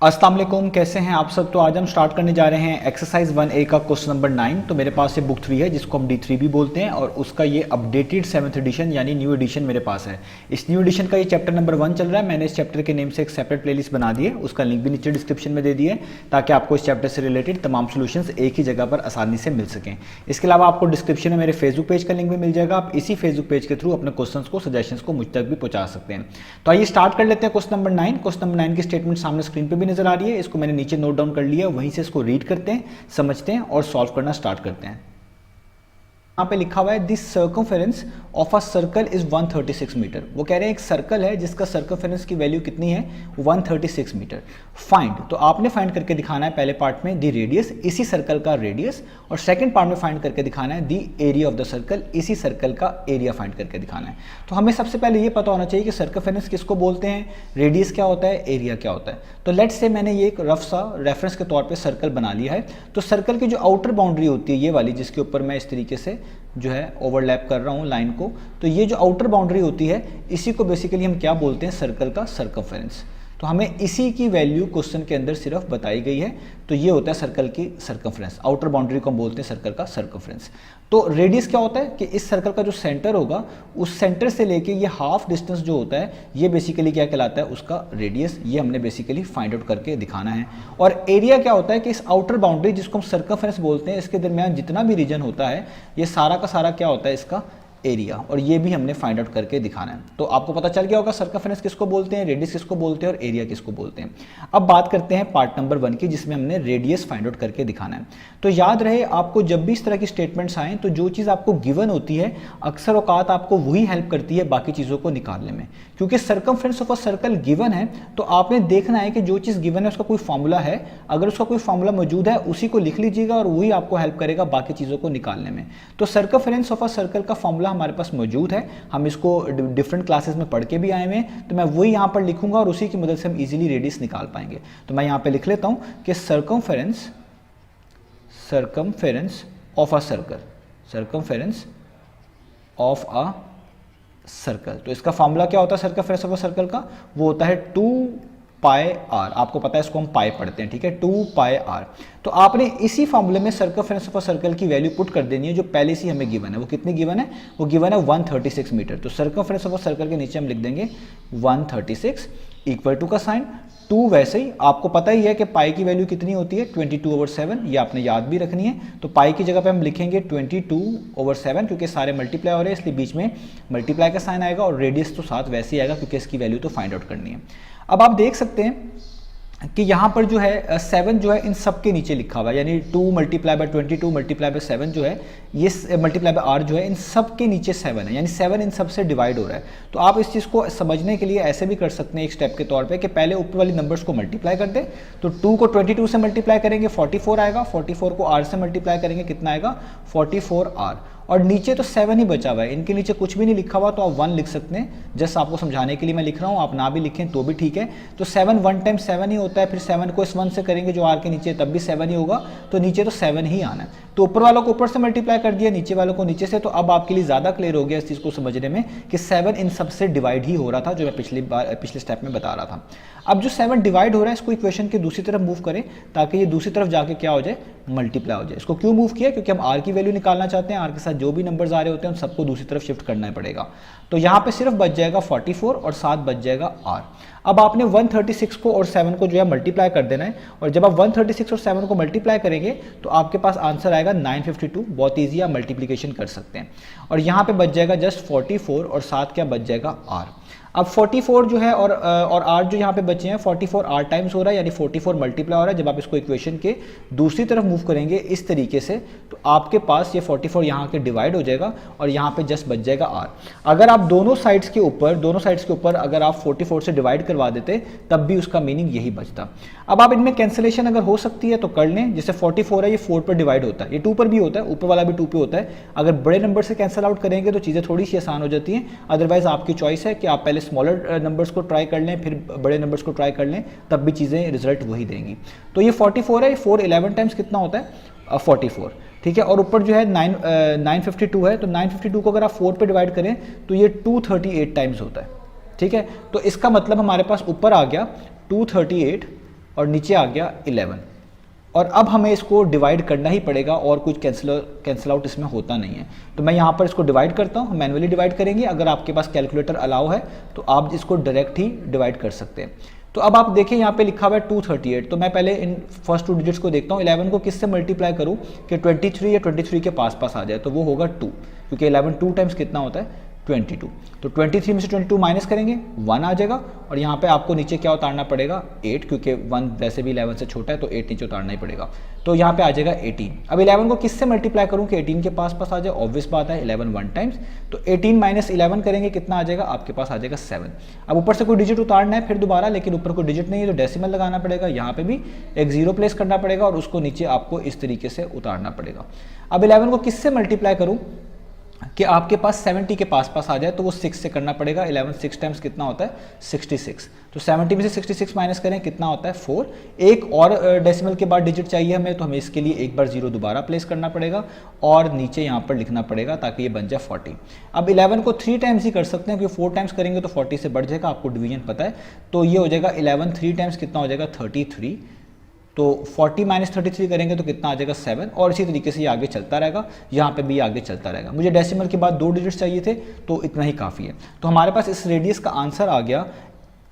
अस्सलाम वालेकुम, कैसे हैं आप सब। तो आज हम स्टार्ट करने जा रहे हैं एक्सरसाइज 1A का क्वेश्चन नंबर 9। तो मेरे पास ये बुक 3 है जिसको हम D3 भी बोलते हैं और उसका ये अपडेटेड 7th एडिशन यानी न्यू एडिशन मेरे पास है। इस न्यू एडिशन का ये चैप्टर नंबर 1 चल रहा है। मैंने इस चैप्टर के नेम से एक सेपरेट प्लेलिस्ट बना दी है, उसका लिंक भी नीचे डिस्क्रिप्शन में दे दिए ताकि आपको इस चैप्टर से रिलेटेड तमाम सोल्यूशंस एक ही जगह पर आसानी से मिल सकें। इसके अलावा आपको डिस्क्रिप्शन में मेरे फेसबुक पेज का लिंक भी मिल जाएगा। आप इसी फेसबुक पेज के थ्रू अपने क्वेश्चंस को, सजेशंस को मुझ तक भी पहुंचा सकते हैं। तो आइए स्टार्ट कर लेते हैं क्वेश्चन नंबर 9। क्वेश्चन नंबर 9 की स्टेटमेंट सामने स्क्रीन पर भी नजर आ रही है। इसको मैंने नीचे नोट डाउन कर लिया, वहीं से इसको रीड करते हैं, समझते हैं और सॉल्व करना स्टार्ट करते हैं। यहाँ पे लिखा हुआ है this circumference of a circle is 136 metre. वो कह रहे हैं एक सर्कल है जिसका सर्कमफेरेंस की वैल्यू कितनी है, 136 मीटर। फाइंड, तो आपने फाइंड करके दिखाना है पहले पार्ट में दी रेडियस, इसी सर्कल का रेडियस, और सेकंड पार्ट में फाइंड करके दिखाना है the area of the circle, इसी सर्कल का एरिया फाइंड करके दिखाना है। तो हमें सबसे पहले ये पता होना चाहिए कि सर्कमफेरेंस किसको बोलते हैं, रेडियस क्या होता है, एरिया क्या होता है। तो लेट्स से मैंने ये एक रफ सा रेफरेंस के तौर पर सर्कल बना लिया है। तो सर्कल की जो आउटर बाउंड्री होती है ये वाली, जिसके ऊपर मैं इस तरीके से जो है ओवरलैप कर रहा हूँ लाइन को, तो ये जो आउटर बाउंड्री होती है इसी को बेसिकली हम क्या बोलते हैं, सर्कल का सर्कमफेरेंस। तो हमें इसी की वैल्यू क्वेश्चन के अंदर सिर्फ बताई गई है। तो ये होता है सर्कल की सर्कमफेरेंस, आउटर बाउंड्री को हम बोलते हैं सर्कल का सर्कमफेरेंस। तो रेडियस क्या होता है कि इस सर्कल का जो सेंटर होगा उस सेंटर से लेके ये हाफ डिस्टेंस जो होता है ये बेसिकली क्या कहलाता है, उसका रेडियस। ये हमने बेसिकली फाइंड आउट करके दिखाना है। और एरिया क्या होता है कि इस आउटर बाउंड्री जिसको हम सर्कमफेरेंस बोलते हैं, इसके दरमियान जितना भी रीजन होता है ये सारा का सारा क्या होता है, इसका एरिया। और ये भी हमने फाइंड आउट करके दिखाना है। तो आपको पता चल गया होगा सर्कमफेरेंस किसको बोलते हैं, रेडियस किसको बोलते हैं और एरिया किसको बोलते हैं। अब बात करते हैं पार्ट नंबर 1 की, जिसमें हमने रेडियस फाइंड आउट करके दिखाना है। तो याद रहे आपको जब भी इस तरह की स्टेटमेंट्स आएँ तो जो चीज़ आपको गिवन होती है अक्सर औकात आपको वही हेल्प करती है बाकी चीज़ों को निकालने में। क्योंकि circumference of a circle given है तो आपने देखना है कि जो चीज़ गिवन है उसका कोई फॉर्मूला है, अगर उसका कोई फॉर्मूला मौजूद है उसी को लिख लीजिएगा और वही आपको हेल्प करेगा बाकी चीज़ों को निकालने में। तो सर्कमफेरेंस ऑफ अ सर्कल का फॉर्मूला हमारे पास मौजूद है, हम इसको डिफरेंट क्लासेस में पढ़ के भी आए हैं। तो मैं वही यहाँ पर लिखूंगा और उसी की मदद से हम इजीली रेडियस निकाल पाएंगे। तो मैं यहाँ पे लिख लेता हूँ कि circumference of a circle, circumference of a circle. तो इसका फॉर्मूला क्या होता है सर्कमफेरेंस ऑफ अ सर्कल का, वो होता है 2 पाई आर। आपको पता है इसको हम पाई पढ़ते हैं, ठीक है, 2 पाई आर। तो आपने इसी फॉर्मूले में सर्कमफेरेंस ऑफ अ सर्कल की वैल्यू पुट कर देनी है जो पहले से हमें गिवन है। वो कितनी गिवन है, वो गिवन है 136 मीटर। तो सर्कमफेरेंस ऑफ अ सर्कल के नीचे हम लिख देंगे 136 इक्वल टू का साइन 2। वैसे ही आपको पता ही है कि पाई की वैल्यू कितनी होती है 22/7, ये आपने याद भी रखनी है। तो पाई की जगह पे हम लिखेंगे 22/7 क्योंकि सारे मल्टीप्लाई हो रहे हैं इसलिए बीच में मल्टीप्लाई का साइन आएगा और रेडियस तो साथ वैसे ही आएगा क्योंकि इसकी वैल्यू तो फाइंड आउट करनी है। अब आप देख सकते हैं कि यहाँ पर जो है 7 जो है इन सब के नीचे लिखा हुआ है, यानी 2 मल्टीप्लाई बाय 22 मल्टीप्लाई बाय 7 जो है ये मल्टीप्लाई बाय आर जो है इन सब के नीचे 7 है, यानी 7 इन सब से डिवाइड हो रहा है। तो आप इस चीज़ को समझने के लिए ऐसे भी कर सकते हैं एक स्टेप के तौर पे कि पहले ऊपर वाली नंबर्स को मल्टीप्लाई कर दें। तो 2 को 22 से मल्टीप्लाई करेंगे 44 आएगा, 44 को आर से मल्टीप्लाई करेंगे कितना आएगा 44 आर। और नीचे तो 7 ही बचा हुआ है, इनके नीचे कुछ भी नहीं लिखा हुआ तो आप 1 लिख सकते हैं। जस्ट आपको समझाने के लिए मैं लिख रहा हूँ, आप ना भी लिखें तो भी ठीक है। तो 7 1 टाइम 7 ही होता है, फिर 7 को इस 1 से करेंगे जो आर के नीचे तब भी 7 ही होगा, तो नीचे तो 7 ही आना है। तो ऊपर वालों को ऊपर से मल्टीप्लाई कर दिया, नीचे वालों को नीचे से। तो अब आपके लिए ज़्यादा क्लियर हो गया इस चीज़ को समझने में कि 7 इन सब से डिवाइड ही हो रहा था जो मैं पिछले स्टेप में बता रहा था। अब जो 7 डिवाइड हो रहा है इसको इक्वेशन के दूसरी तरफ मूव करें ताकि ये दूसरी तरफ जाके क्या हो जाए, मल्टीप्लाई हो जाए। इसको क्यों मूव किया, क्योंकि हम आर की वैल्यू निकालना चाहते हैं। आर के साथ जो भी नंबर्स आ रहे होते हैं उन सबको दूसरी तरफ शिफ्ट करना पड़ेगा। तो यहाँ पे सिर्फ बच जाएगा 44 और साथ बच जाएगा आर। अब आपने 136 को और 7 को जो है मल्टीप्लाई कर देना है, और जब आप 136 और 7 को मल्टीप्लाई करेंगे तो आपके पास आंसर आएगा 952। बहुत ईजी, आप मल्टीप्लिकेशन कर सकते हैं। और यहाँ पे बच जाएगा जस्ट 44 और साथ क्या बच जाएगा आर। अब 44 जो है और आर जो यहाँ पे बचे हैं 44 आर टाइम्स हो रहा है, यानी 44 मल्टीप्लाई हो रहा है। जब आप इसको इक्वेशन के दूसरी तरफ मूव करेंगे इस तरीके से तो आपके पास ये 44 यहाँ के डिवाइड हो जाएगा और यहाँ पे जस्ट बच जाएगा आर। अगर आप दोनों साइड्स के ऊपर अगर आप 44 से डिवाइड करवा देते तब भी उसका मीनिंग यही बचता। अब आप इनमें कैंसिलेशन अगर हो सकती है तो कर लें। जैसे 44 है ये 4 पर डिवाइड होता है, ये 2 पर भी होता है, ऊपर वाला भी 2 पे होता है। अगर बड़े नंबर से कैंसिल आउट करेंगे तो चीज़ें थोड़ी सी आसान हो जाती हैं। अदरवाइज आपकी चॉइस है कि आप पहले स्मॉलर नंबर्स को ट्राई कर लें फिर बड़े नंबर्स को ट्राई कर लें, तब भी चीज़ें रिजल्ट वही देंगी। तो ये 44 है, ये 4 11 टाइम्स कितना होता है 44, ठीक है। और ऊपर जो है 952 है, तो 952 को अगर आप 4 पे डिवाइड करें तो ये 238 टाइम्स होता है, ठीक है। तो इसका मतलब हमारे पास ऊपर आ गया 238 और नीचे आ गया 11। और अब हमें इसको डिवाइड करना ही पड़ेगा और कुछ कैंसिल आउट इसमें होता नहीं है। तो मैं यहाँ पर इसको डिवाइड करता हूँ, मैनुअली डिवाइड करेंगे। अगर आपके पास कैलकुलेटर अलाउ है तो आप इसको डायरेक्ट ही डिवाइड कर सकते हैं। तो अब आप देखें यहाँ पे लिखा हुआ है 238। तो मैं पहले इन फर्स्ट 2 डिजिट्स को देखता हूँ। 11 को किससे मल्टीप्लाई करूँ कि 23 या 23 के पास आ जाए, तो वो होगा 2, क्योंकि 11 2 टाइम्स कितना होता है 22। तो 23 में से 22 माइनस करेंगे 1 आ जाएगा, और यहाँ पे आपको नीचे क्या उतारना पड़ेगा 8, क्योंकि 1 वैसे भी 11 से छोटा है तो 8 नीचे उतारना ही पड़ेगा। तो यहाँ पे आ जाएगा 18। अब 11 को किससे मल्टीप्लाई करूँ कि 18 के पास आ जाए, ऑब्वियस बात है 11 1 टाइम्स। तो 18 माइनस 11 करेंगे कितना आ जाएगा, आपके पास आ जाएगा 7। अब ऊपर से कोई डिजिट उतारना है फिर दोबारा, लेकिन ऊपर कोई डिजिट नहीं है तो डेसिमल लगाना पड़ेगा, यहाँ पे भी एक 0 प्लेस करना पड़ेगा और उसको नीचे आपको इस तरीके से उतारना पड़ेगा। अब 11 को किससे मल्टीप्लाई करूँ कि आपके पास 70 के पास आ जाए, तो वो 6 से करना पड़ेगा। 11 6 टाइम्स कितना होता है 66। तो 70 में से 66 माइनस करें कितना होता है 4। एक और डेसिमल के बाद डिजिट चाहिए हमें, तो हमें इसके लिए एक बार 0 दोबारा प्लेस करना पड़ेगा और नीचे यहाँ पर लिखना पड़ेगा ताकि ये बन जाए 40। अब 11 को 3 टाइम्स ही कर सकते हैं, क्योंकि 4 टाइम्स करेंगे तो 40 से बढ़ जाएगा, आपको डिवीजन पता है। तो ये हो जाएगा 11 3 टाइम्स कितना हो जाएगा 33। तो 40 माइनस 33 करेंगे तो कितना आ जाएगा 7, और इसी तरीके से ये आगे चलता रहेगा, यहाँ पे भी आगे चलता रहेगा। मुझे डेसिमल के बाद 2 डिजिट्स चाहिए थे, तो इतना ही काफ़ी है। तो हमारे पास इस रेडियस का आंसर आ गया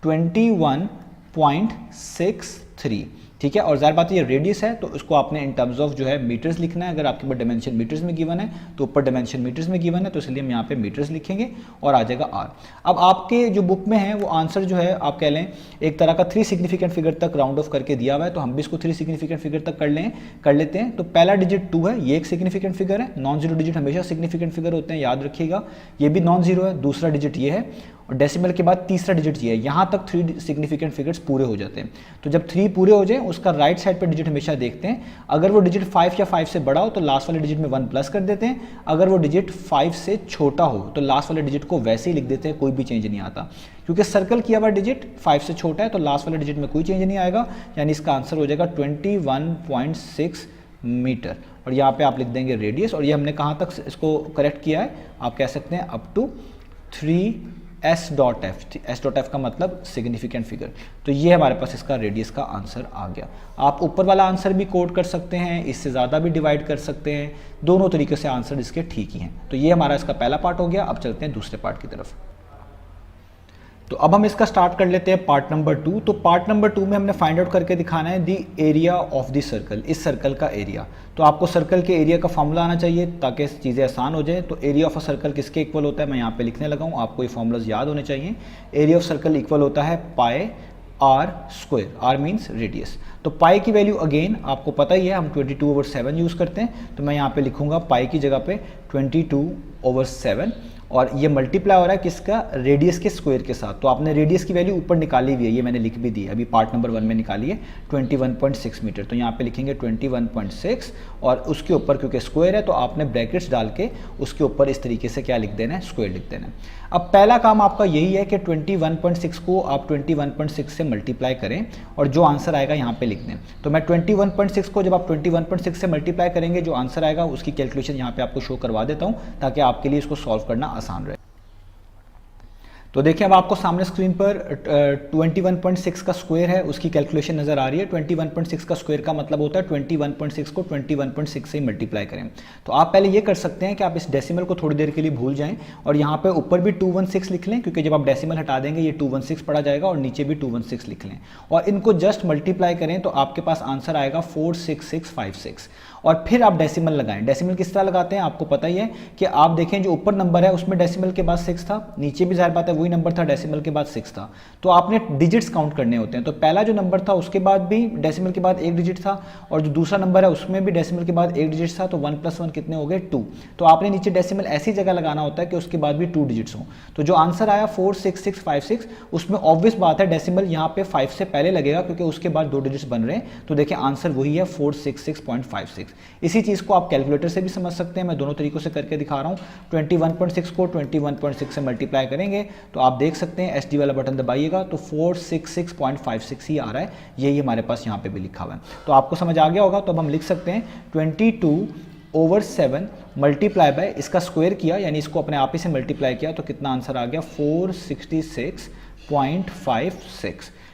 21.63, ठीक है। और ज़ाहिर बात है ये रेडियस है, तो इसको आपने इन टर्म्स ऑफ जो है मीटर्स लिखना है। अगर आपके पास डायमेंशन मीटर्स में गिवन है तो ऊपर डायमेंशन मीटर्स में गिवन है, तो इसलिए हम यहाँ पे मीटर्स लिखेंगे और आ जाएगा आर। अब आपके जो बुक में है वो आंसर जो है आप कह लें एक तरह का 3 सिग्निफिकेंट फिगर तक राउंड ऑफ करके दिया हुआ है, तो हम भी इसको 3 सिग्निफिकेंट फिगर तक कर लेते हैं। तो पहला डिजिट 2 है, ये एक सिग्निफिकेंट फिगर है। नॉन जीरो डिजिट हमेशा सिग्निफिकेंट फिगर होते हैं, याद रखिएगा। ये भी नॉन जीरो है। दूसरा डिजिट ये है, और डेसिमल के बाद तीसरा डिजिट ये है। यहाँ तक 3 सिग्निफिकेंट फिगर्स पूरे हो जाते हैं। तो जब 3 पूरे हो जाए उसका राइट साइड पर डिजिट हमेशा देखते हैं। अगर वो डिजिट 5 या 5 से बड़ा हो तो लास्ट वाले डिजिट में 1 प्लस कर देते हैं। अगर वो डिजिट 5 से छोटा हो तो लास्ट वाले डिजिट को वैसे ही लिख देते हैं, कोई भी चेंज नहीं आता। क्योंकि सर्कल किया हुआ डिजिट 5 से छोटा है तो लास्ट वाले डिजिट में कोई चेंज नहीं आएगा, यानी इसका आंसर हो जाएगा 21.6 मीटर। और यहाँ पे आप लिख देंगे रेडियस, और ये हमने कहाँ तक इसको करेक्ट किया है, आप कह सकते हैं अप टू 3s.f। s.f का मतलब सिग्निफिकेंट फिगर। तो ये हमारे पास इसका रेडियस का आंसर आ गया। आप ऊपर वाला आंसर भी कोड कर सकते हैं, इससे ज़्यादा भी डिवाइड कर सकते हैं, दोनों तरीके से आंसर इसके ठीक ही हैं। तो ये हमारा इसका पहला पार्ट हो गया। अब चलते हैं दूसरे पार्ट की तरफ। तो अब हम इसका स्टार्ट कर लेते हैं पार्ट नंबर 2। तो पार्ट नंबर 2 में हमने फाइंड आउट करके दिखाना है the area of the circle, इस सर्कल का एरिया। तो आपको सर्कल के एरिया का फॉर्मूला आना चाहिए ताकि चीज़ें आसान हो जाए। तो एरिया ऑफ अ सर्कल किसके इक्वल होता है, मैं यहाँ पे लिखने लगा हूँ, आपको ये फॉर्मूलाज याद होने चाहिए। एरिया ऑफ सर्कल इक्वल होता है pi R square, R means radius. तो पाई की वैल्यू अगेन आपको पता ही है, हम 22/7 यूज़ करते हैं। तो मैं यहाँ पे लिखूंगा पाई की जगह पे 22/7, और ये मल्टीप्लाई हो रहा है किसका, रेडियस के स्क्वायर के साथ। तो आपने रेडियस की वैल्यू ऊपर निकाली हुई है, ये मैंने लिख भी दी है, अभी पार्ट नंबर 1 में निकाली है 21.6 मीटर। तो यहाँ पे लिखेंगे 21.6, और उसके ऊपर क्योंकि स्क्वायर है तो आपने ब्रैकेट्स डाल के उसके ऊपर इस तरीके से क्या लिख देना है, स्क्वायर लिख देना है। अब पहला काम आपका यही है कि 21.6 को आप 21.6 से मल्टीप्लाई करें और जो आंसर आएगा यहाँ पे लिख दें। तो मैं 21.6 को जब आप 21.6 से मल्टीप्लाई करेंगे, जो आंसर आएगा उसकी कैलकुलेशन यहाँ पे आपको शो करवा देता हूँ ताकि आपके लिए इसको सॉल्व करना आसान रहे। तो देखिए अब आपको सामने स्क्रीन पर 21.6 का स्क्वायर है, उसकी कैलकुलेशन नज़र आ रही है। 21.6 का स्क्वायर का मतलब होता है 21.6 को 21.6 से ही मल्टीप्लाई करें। तो आप पहले ये कर सकते हैं कि आप इस डेसिमल को थोड़ी देर के लिए भूल जाएं और यहाँ पे ऊपर भी 216 लिख लें, क्योंकि जब आप डेसिमल हटा देंगे ये 216 पड़ा जाएगा, और नीचे भी 216 लिख लें और इनको जस्ट मल्टीप्लाई करें तो आपके पास आंसर आएगा 46656। और फिर आप डेसिमल लगाएं। डेसिमल किस तरह लगाते हैं आपको पता ही है कि आप देखें जो ऊपर नंबर है उसमें डेसिमल के बाद 6 था, नीचे भी जाहिर बात है वही नंबर था, डेसिमल के बाद 6 था। तो आपने डिजिट्स काउंट करने होते हैं। तो पहला जो नंबर था उसके बाद भी डेसिमल के बाद एक डिजिट था, और जो दूसरा नंबर है उसमें भी डेसिमल के बाद एक डिजिट था। तो 1 + 1 कितने हो गए 2। तो आपने नीचे डेसिमल ऐसी जगह लगाना होता है कि उसके बाद भी 2 डिजिट्स हों। तो जो आंसर आया 46656, उसमें ऑब्वियस बात है डेसिमल यहाँ पे 5 से पहले लगेगा क्योंकि उसके बाद 2 डिजिट्स बन रहे हैं। तो देखिए आंसर वही है 466.56। इसी चीज़ को आप कैलकुलेटर से भी समझ सकते हैं, मैं दोनों तरीकों से करके दिखा रहा हूँ। 21.6 को 21.6 से मल्टीप्लाई करेंगे तो आप देख सकते हैं SD वाला बटन दबाइएगा तो 466.56 ही आ रहा है। यही हमारे पास यहाँ पे भी लिखा हुआ है। तो आपको समझ आ गया होगा। तो अब हम लिख सकते हैं 22/7 मल्टीप्लाई बाय इसका स्क्वायर किया, यानी इसको अपने आप ही से मल्टीप्लाई किया तो कितना आंसर आ गया 466.56।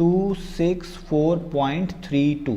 10264.32.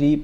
3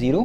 0,